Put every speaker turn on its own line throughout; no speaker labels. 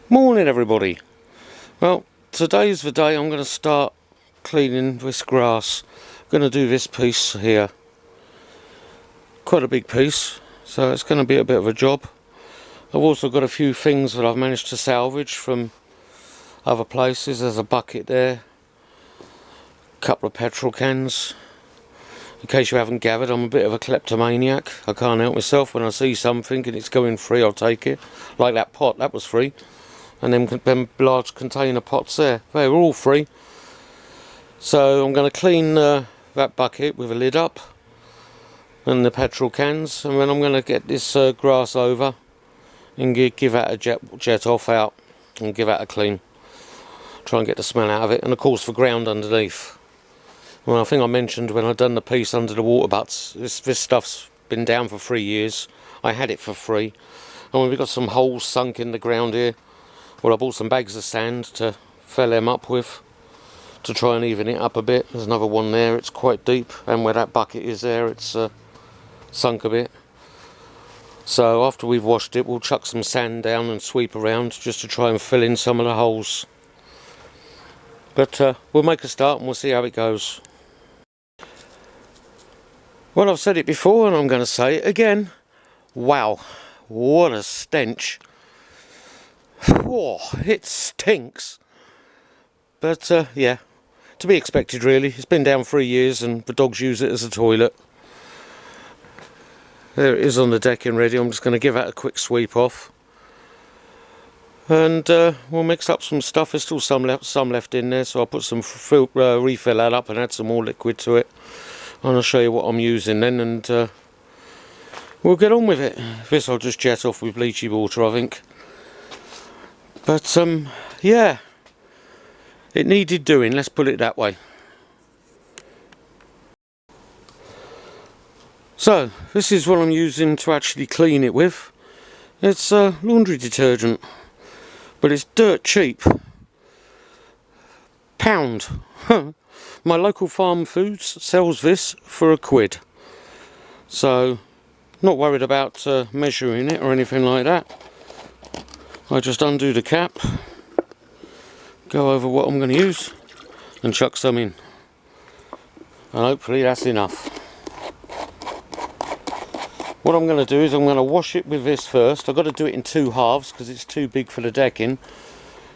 Morning everybody. Well, today's the day I'm going to start cleaning this grass. I'm going to do this piece here. Quite a big piece, so it's going to be a bit of a job. I've also got a few things that I've managed to salvage from other places. There's a bucket there, a couple of petrol cans. In case you haven't gathered, I'm a bit of a kleptomaniac. I can't help myself. When I see something and it's going free, I'll take it. Like that pot, that was free. And them large container pots there, they were all free. So I'm going to clean that bucket with a lid up and the petrol cans, and then I'm going to get this grass over and give that a jet off out and give that a clean. Try and get the smell out of it, and of course the ground underneath. Well, I think I mentioned when I'd done the piece under the water butts, this stuff's been down for 3 years. I had it for free, and we've got some holes sunk in the ground here. Well, I bought some bags of sand to fill them up with, to try and even it up a bit. There's another one there, it's quite deep, and where that bucket is there, it's sunk a bit. So after we've washed it, we'll chuck some sand down and sweep around just to try and fill in some of the holes. But we'll make a start and we'll see how it goes. Well, I've said it before and I'm going to say it again. Wow, what a stench. Whoa, it stinks. But yeah, to be expected really. It's been down 3 years and the dogs use it as a toilet. There it is on the decking ready. I'm just going to give that a quick sweep off. And we'll mix up some stuff. There's still some left in there, so I'll put some refill that up and add some more liquid to it. And I'll show you what I'm using then, and we'll get on with it. This I'll just jet off with bleachy water, I think. But yeah, it needed doing, let's put it that way. So this is what I'm using to actually clean it with. It's laundry detergent, but it's dirt cheap. Pound. My local Farm Foods sells this for £1. So not worried about measuring it or anything like that. I just undo the cap, go over what I'm going to use and chuck some in, and hopefully that's enough. What I'm going to do is I'm going to wash it with this first. I've got to do it in 2 halves because it's too big for the decking,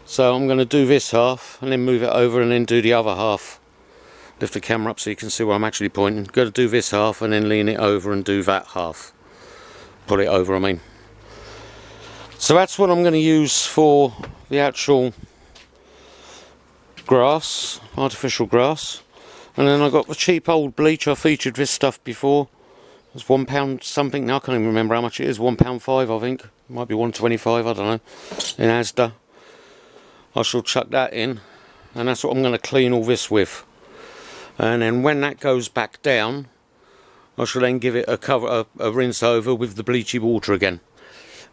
so I'm going to do this half and then move it over and then do the other half. Lift the camera up so you can see where I'm actually pointing. Got to do this half and then lean it over and do that half. Pull it over, I mean. So that's what I'm going to use for the actual grass, artificial grass. And then I got the cheap old bleach. I featured this stuff before. It's £1 something now, I can't even remember how much it is. £1.5 I think. It might be £1.25, I don't know. In Asda. I shall chuck that in, and that's what I'm going to clean all this with. And then when that goes back down, I shall then give it a rinse over with the bleachy water again.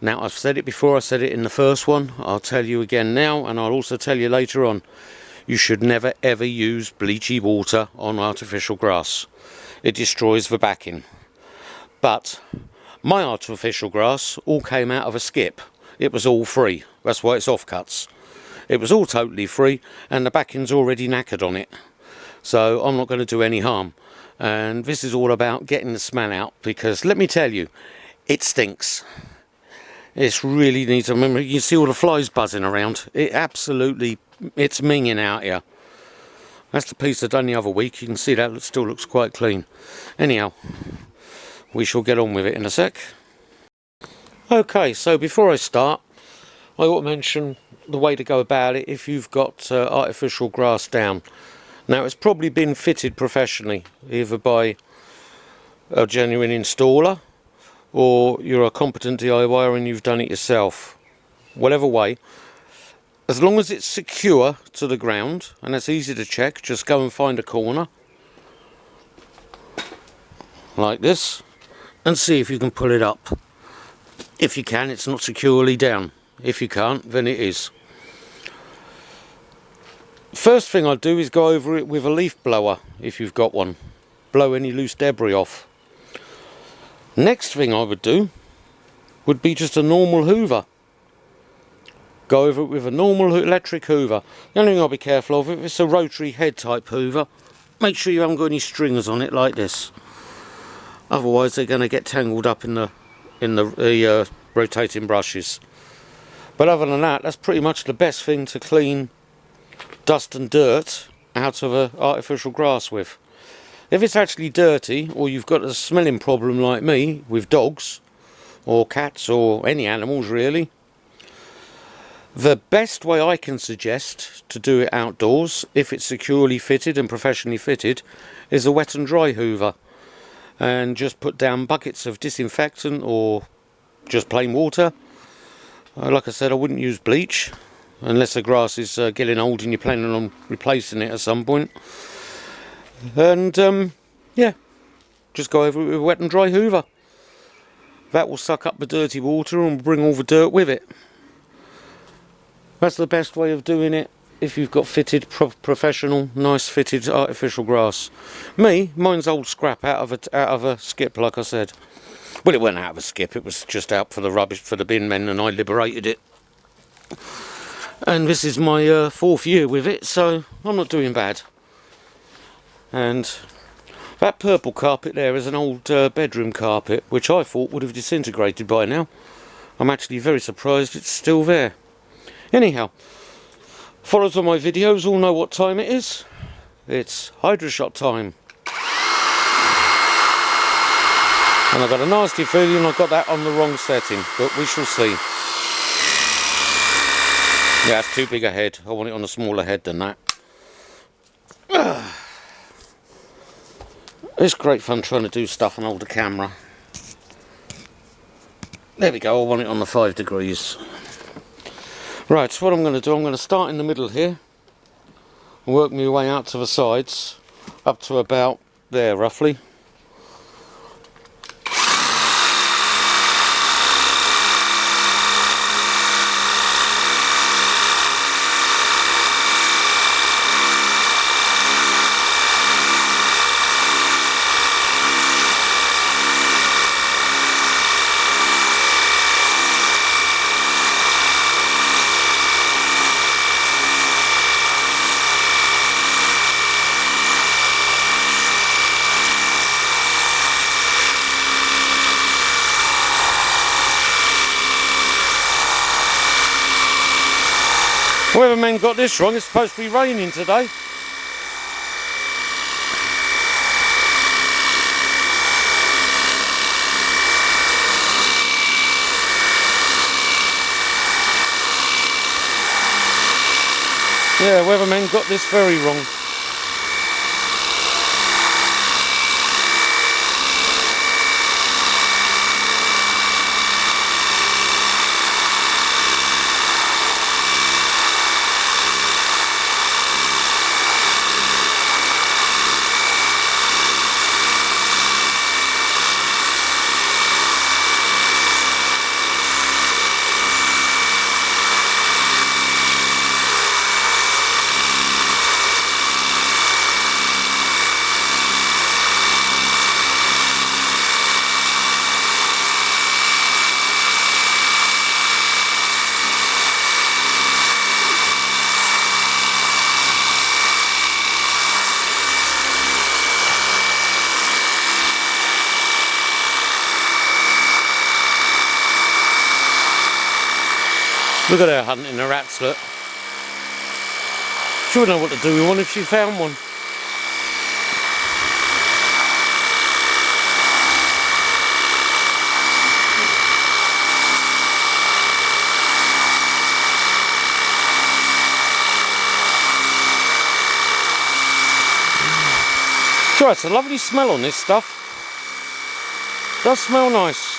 Now, I've said it before, I said it in the first one, I'll tell you again now, and I'll also tell you later on. You should never ever use bleachy water on artificial grass. It destroys the backing. But my artificial grass all came out of a skip. It was all free, that's why it's offcuts. It was all totally free, and the backing's already knackered on it. So I'm not going to do any harm. And this is all about getting the smell out, because let me tell you, it stinks. It really needs, remember, you can see all the flies buzzing around. It's minging out here. That's the piece I done the other week. You can see that still looks quite clean. Anyhow, we shall get on with it in a sec. Okay, so before I start, I ought to mention the way to go about it if you've got artificial grass down. Now, it's probably been fitted professionally, either by a genuine installer, or you're a competent DIYer and you've done it yourself. Whatever way, as long as it's secure to the ground, and it's easy to check, just go and find a corner like this and see if you can pull it up. If you can, it's not securely down. If you can't, then it is. First thing I'd do is go over it with a leaf blower, if you've got one. Blow any loose debris off. Next thing I would do would be just a normal hoover. go over it with a normal electric hoover. The only thing I'll be careful of, if it's a rotary head type hoover, make sure you haven't got any strings on it like this. Otherwise they're going to get tangled up in the rotating brushes. But other than that, that's pretty much the best thing to clean dust and dirt out of an artificial grass with. If it's actually dirty, or you've got a smelling problem like me with dogs or cats or any animals really, the best way I can suggest to do it outdoors, if it's securely fitted and professionally fitted, is a wet and dry hoover. And just put down buckets of disinfectant or just plain water. Like I said, I wouldn't use bleach unless the grass is getting old and you're planning on replacing it at some point. And yeah, just go over it with a wet and dry hoover. That will suck up the dirty water and bring all the dirt with it. That's the best way of doing it if you've got fitted, professional, nice fitted artificial grass. Mine's old scrap out of a skip, like I said. Well, it wasn't out of a skip, it was just out for the rubbish for the bin men, and I liberated it. And this is my 4th year with it, so I'm not doing bad. And that purple carpet there is an old bedroom carpet, which I thought would have disintegrated by now. I'm actually very surprised it's still there. Anyhow, followers of my videos all know what time it is. It's Hydra-Shot time. And I've got a nasty feeling I've got that on the wrong setting, but we shall see. Yeah, it's too big a head. I want it on a smaller head than that. It's great fun trying to do stuff on older camera. There we go, I want it on the 5 degrees. Right, so what I'm going to do, I'm going to start in the middle here and work my way out to the sides up to about there roughly. Weatherman got this wrong, it's supposed to be raining today. Yeah, Weatherman got this very wrong. Look at her hunting a ratslet. She would know what to do with one if she found one. Sure, it's a lovely smell on this stuff. Does smell nice.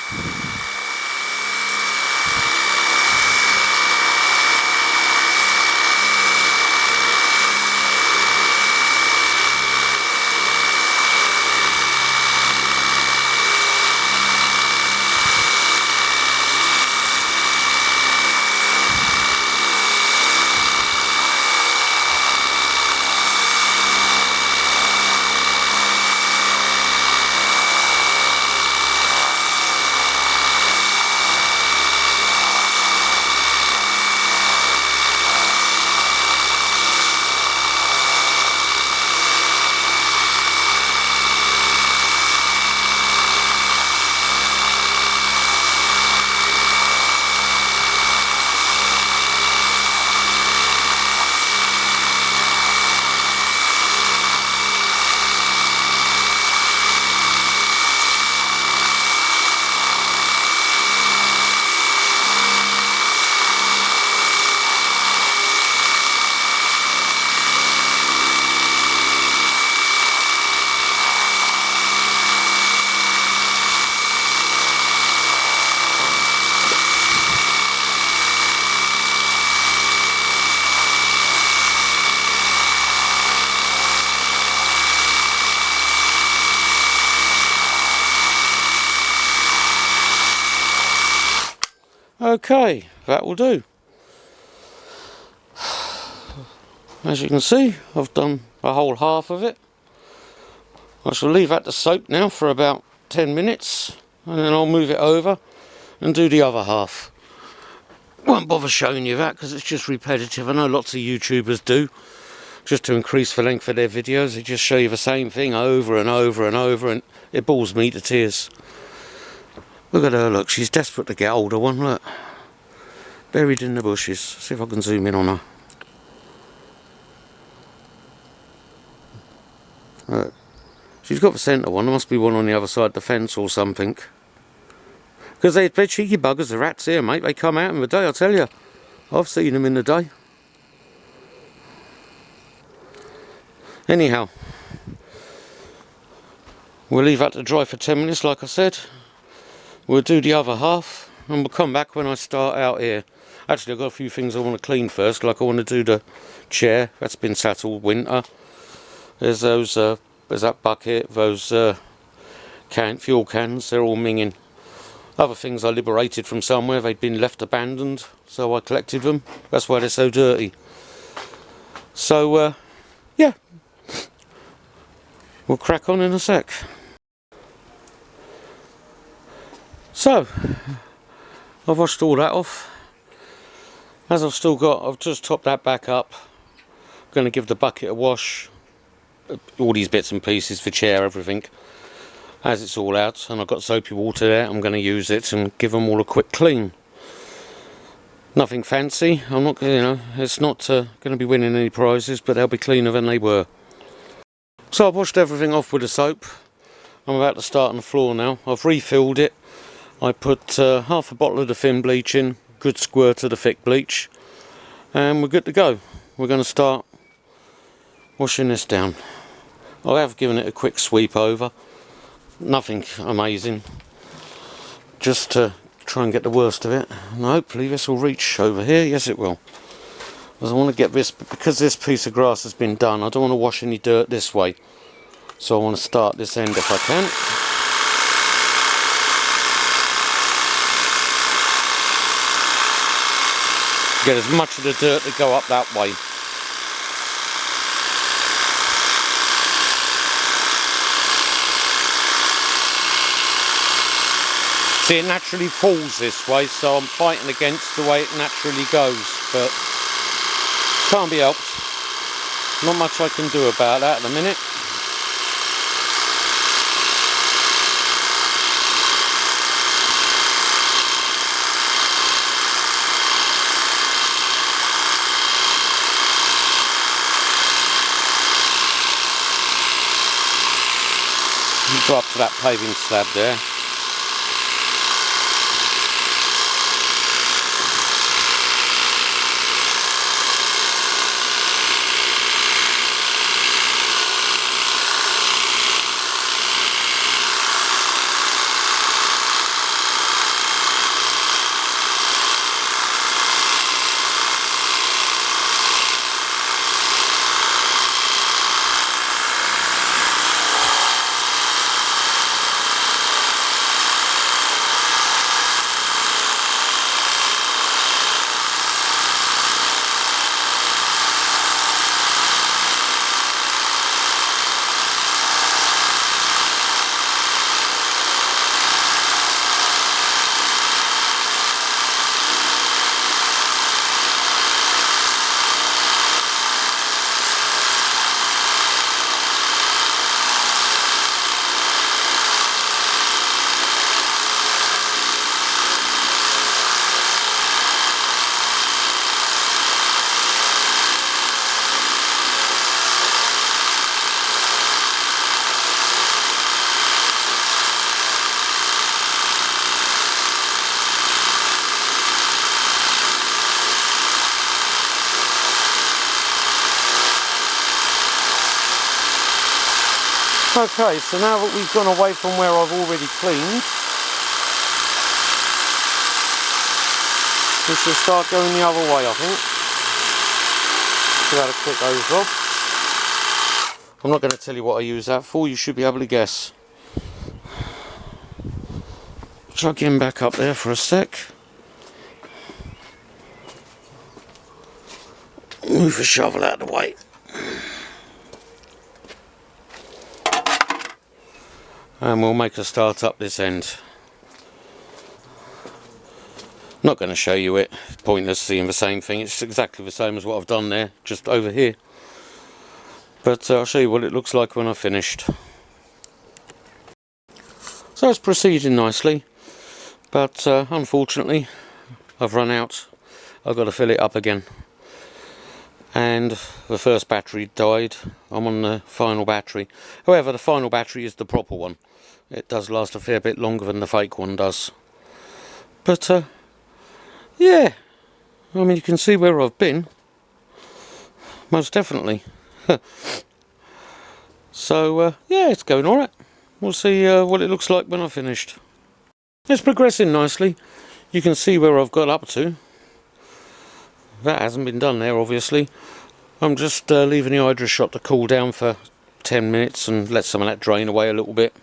Okay, that will do. As you can see, I've done a whole half of it. I shall leave that to soak now for about 10 minutes, and then I'll move it over and do the other half. Won't bother showing you that because it's just repetitive. I know lots of YouTubers do, just to increase the length of their videos. They just show you the same thing over and over and over, and it bores me to tears. Look at her, look, she's desperate to get older one, look. Buried in the bushes. See if I can zoom in on her. Look. She's got the centre one, there must be one on the other side of the fence or something. Because they're cheeky buggers, the rats here, mate. They come out in the day, I tell you. I've seen them in the day. Anyhow, we'll leave that to dry for 10 minutes, like I said. We'll do the other half, and we'll come back when I start out here. Actually, I've got a few things I want to clean first, like I want to do the chair. That's been sat all winter. There's those, there's that bucket, those fuel cans, they're all minging. Other things I liberated from somewhere, they'd been left abandoned, so I collected them. That's why they're so dirty. So, yeah. We'll crack on in a sec. So, I've washed all that off. As I've just topped that back up. I'm going to give the bucket a wash. All these bits and pieces, the chair, everything. As it's all out, and I've got soapy water there, I'm going to use it and give them all a quick clean. Nothing fancy. I'm not, it's not going to be winning any prizes, but they'll be cleaner than they were. So I've washed everything off with the soap. I'm about to start on the floor now. I've refilled it. I put half a bottle of the thin bleach in, good squirt of the thick bleach, and we're good to go. We're going to start washing this down. I have given it a quick sweep over. Nothing amazing, just to try and get the worst of it, and hopefully this will reach over here. Yes, it will, because I want to get this, because this piece of grass has been done, I don't want to wash any dirt this way, so I want to start this end if I can. Get as much of the dirt to go up that way. See, it naturally falls this way, so I'm fighting against the way it naturally goes, but can't be helped. Not much I can do about that at the minute. You go up to that paving slab there. Okay, so now that we've gone away from where I've already cleaned, we should start going the other way, I think. Give that a quick over. I'm not going to tell you what I use that for, you should be able to guess. Chuck him back up there for a sec. Move the shovel out of the way. And we'll make a start up this end. Not going to show you it, it's pointless seeing the same thing. It's exactly the same as what I've done there, just over here. But I'll show you what it looks like when I've finished. So it's proceeding nicely, but unfortunately I've run out. I've got to fill it up again. And the first battery died. I'm on the final battery. However, the final battery is the proper one. It does last a fair bit longer than the fake one does. But yeah, I mean, you can see where I've been. Most definitely. So yeah, it's going alright. We'll see what it looks like when I've finished. It's progressing nicely. You can see where I've got up to. That hasn't been done there, obviously. I'm just leaving the Hydra-Shot to cool down for 10 minutes and let some of that drain away a little bit.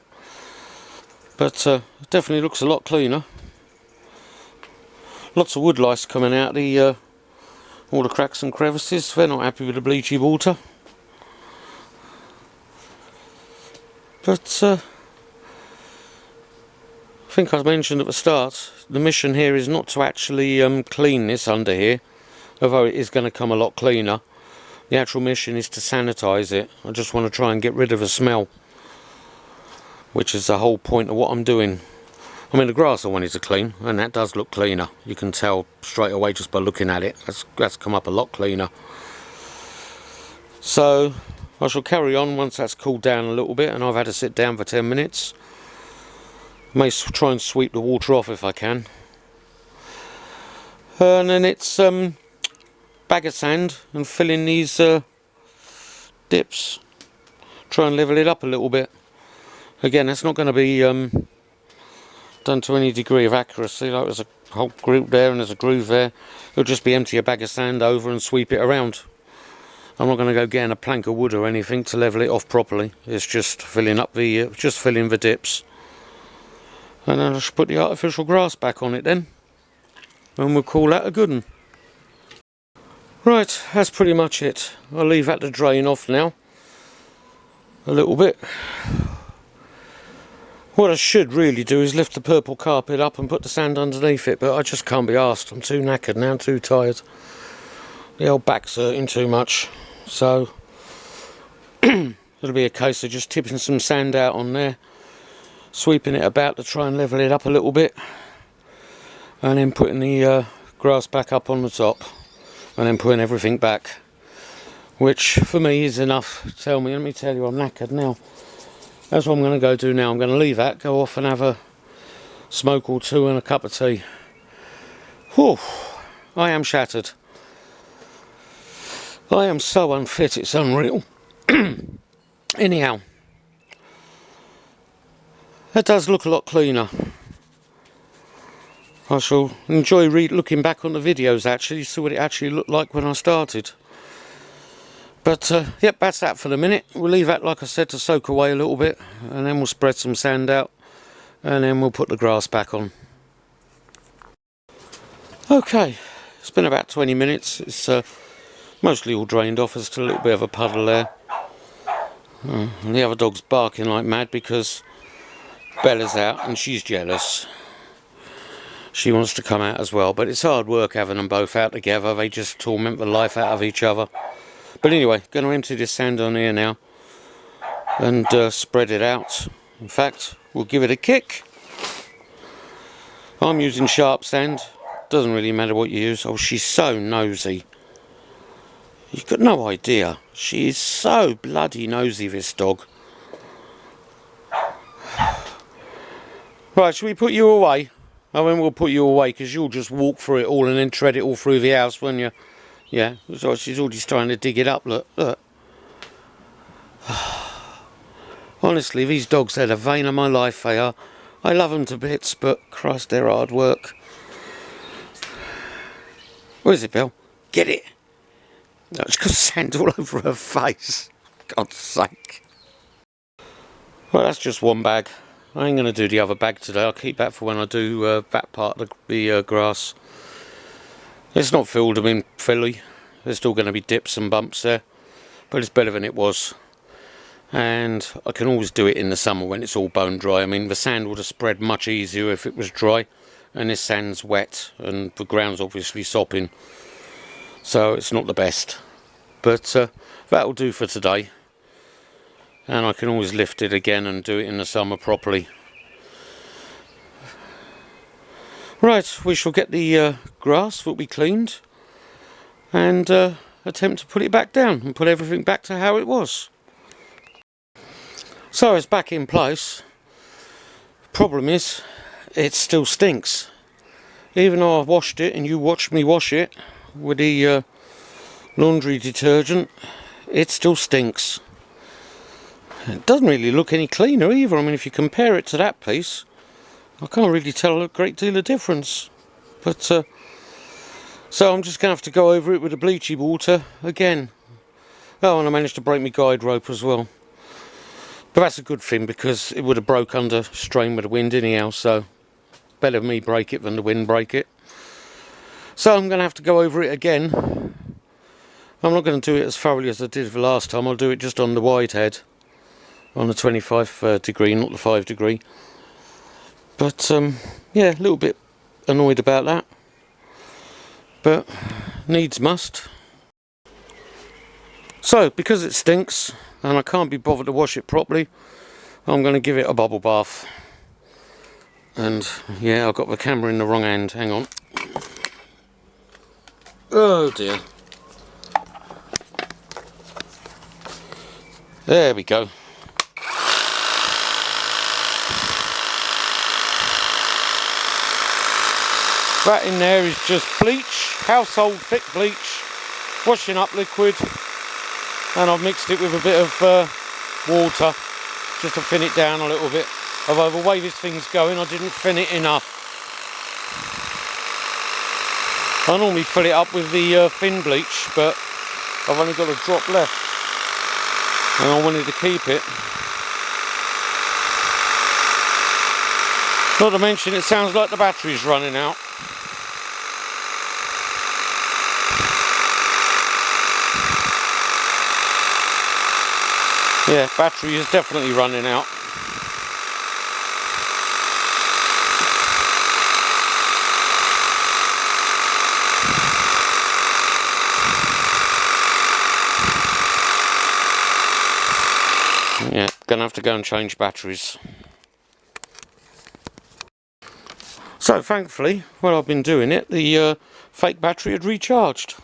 But it definitely looks a lot cleaner. Lots of wood lice coming out the all the cracks and crevices. They're not happy with the bleachy water. But I think I mentioned at the start, the mission here is not to actually clean this under here, although it is going to come a lot cleaner. The actual mission is to sanitize it. I just want to try and get rid of the smell, which is the whole point of what I'm doing. I mean, the grass I wanted to clean, and that does look cleaner. You can tell straight away just by looking at it. That's come up a lot cleaner. So I shall carry on once that's cooled down a little bit and I've had to sit down for 10 minutes. May try and sweep the water off if I can. And then it's bag of sand and fill in these dips. Try and level it up a little bit. Again, that's not going to be done to any degree of accuracy. Like there's a whole groove there and there's a groove there. It'll just be empty a bag of sand over and sweep it around. I'm not going to go getting a plank of wood or anything to level it off properly. It's just filling up the filling the dips. And then I should put the artificial grass back on it then, and we'll call that a good one. Right, that's pretty much it. I'll leave that to drain off now a little bit. What I should really do is lift the purple carpet up and put the sand underneath it, but I just can't be arsed. I'm too knackered now, I'm too tired. The old back's hurting too much, so it'll be a case of just tipping some sand out on there, sweeping it about to try and level it up a little bit, and then putting the grass back up on the top, and then putting everything back, which for me is enough. Let me tell you, I'm knackered now. That's what I'm going to go do now. I'm going to leave that, go off and have a smoke or two and a cup of tea. Whew, I am shattered. I am so unfit, it's unreal. Anyhow, that does look a lot cleaner. I shall enjoy looking back on the videos actually, see what it actually looked like when I started. But yep, that's that for the minute. We'll leave that, like I said, to soak away a little bit, and then we'll spread some sand out, and then we'll put the grass back on. Okay, it's been about 20 minutes. It's mostly all drained off. There's still a little bit of a puddle there. And the other dog's barking like mad because Bella's out and she's jealous. She wants to come out as well, but it's hard work having them both out together. They just torment the life out of each other. But anyway, going to empty this sand on here now and spread it out. In fact, we'll give it a kick. I'm using sharp sand. Doesn't really matter what you use. Oh, she's so nosy. You've got no idea. She is so bloody nosy, this dog. Right, shall we put you away? I mean, we'll put you away because you'll just walk through it all and then tread it all through the house, won't you? Yeah, so she's already trying to dig it up, look, look. Honestly, these dogs are the vein of my life, they are. I love them to bits, but Christ, they're hard work. Where is it, Bill? Get it! No, she's got sand all over her face. God's sake. Well, that's just one bag. I ain't going to do the other bag today. I'll keep that for when I do that part of the grass. It's not filled, I mean, fully. There's still going to be dips and bumps there, but it's better than it was. And I can always do it in the summer when it's all bone dry. I mean, the sand would have spread much easier if it was dry, and this sand's wet and the ground's obviously sopping, so it's not the best. But that'll do for today, and I can always lift it again and do it in the summer properly. Right, we shall get the grass that we cleaned and attempt to put it back down and put everything back to how it was. So it's back in place. Problem is, it still stinks. Even though I've washed it and you watched me wash it with the laundry detergent, it still stinks. It doesn't really look any cleaner either. I mean, if you compare it to that piece, I can't really tell a great deal of difference. But so I'm just going to have to go over it with the bleachy water again. Oh, and I managed to break my guide rope as well. But that's a good thing, because it would have broke under strain with the wind anyhow, so better me break it than the wind break it. So I'm going to have to go over it again. I'm not going to do it as thoroughly as I did the last time. I'll do it just on the wide head, on the 25 degree, not the 5 degree. But yeah, a little bit annoyed about that, but needs must. So because it stinks and I can't be bothered to wash it properly, I'm going to give it a bubble bath. And yeah, I've got the camera in the wrong hand, hang on. Oh dear. There we go. That in there is just bleach, household thick bleach, washing up liquid, and I've mixed it with a bit of water just to thin it down a little bit. Although the way this thing's going, I didn't thin it enough. I normally fill it up with the thin bleach, but I've only got a drop left, and I wanted to keep it. Not to mention, it sounds like the battery's running out. Yeah, battery is definitely running out. Yeah, gonna have to go and change batteries. So thankfully, while I've been doing it, the fake battery had recharged.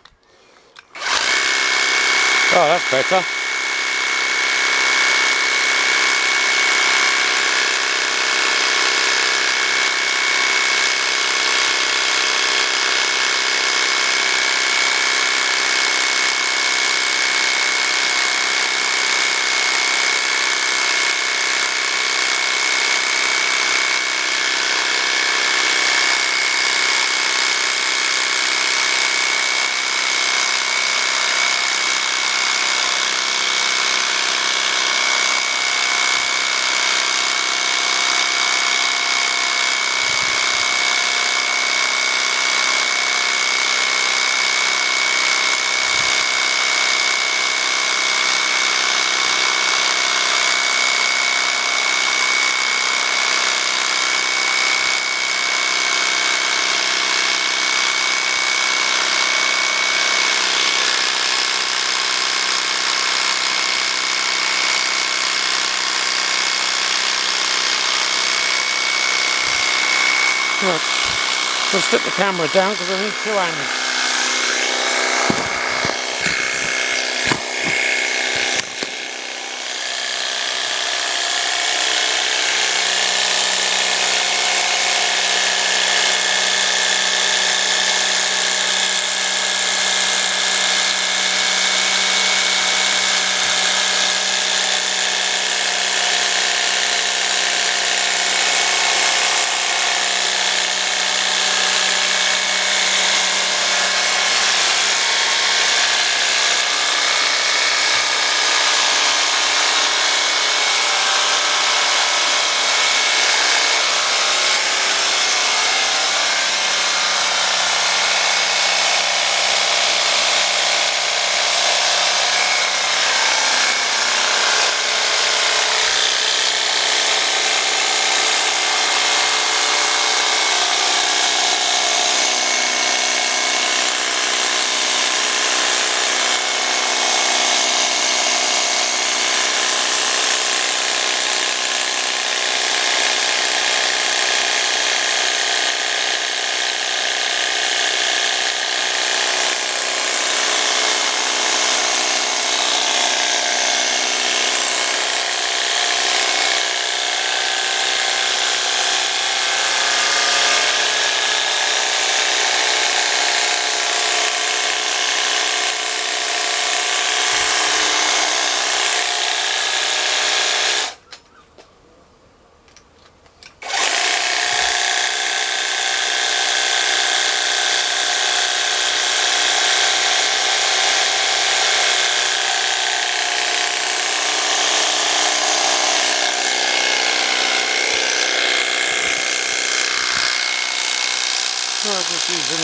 Oh, that's better. Right, I'll stick the camera down because I need two hands.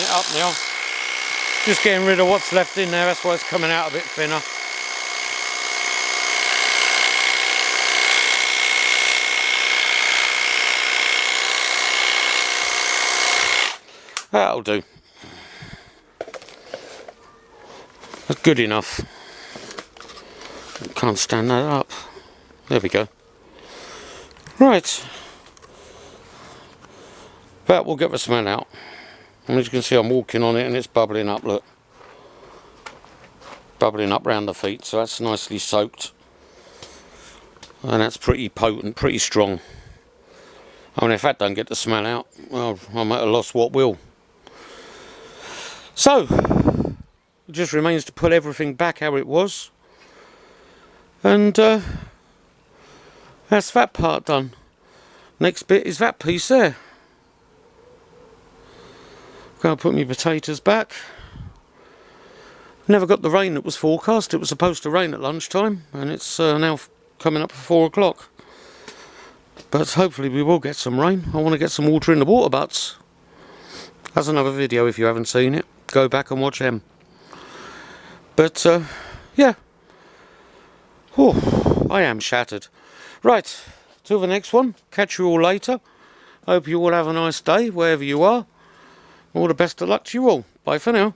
it up now. Just getting rid of what's left in there, that's why it's coming out a bit thinner. That'll do. That's good enough. Can't stand that up. There we go. Right. That will get the smell out. And as you can see, I'm walking on it and it's bubbling up, look. Bubbling up round the feet, so that's nicely soaked. And that's pretty potent, pretty strong. I mean, if that don't get the smell out, well, I'm at a loss what will. So, it just remains to put everything back how it was. And that's that part done. Next bit is that piece there. Going to put my potatoes back. Never got the rain that was forecast. It was supposed to rain at lunchtime, and it's now coming up for 4 o'clock. But hopefully we will get some rain. I want to get some water in the water butts. That's another video if you haven't seen it. Go back and watch them. But yeah. Oh, I am shattered. Right, till the next one. Catch you all later. Hope you all have a nice day, wherever you are. All the best of luck to you all. Bye for now.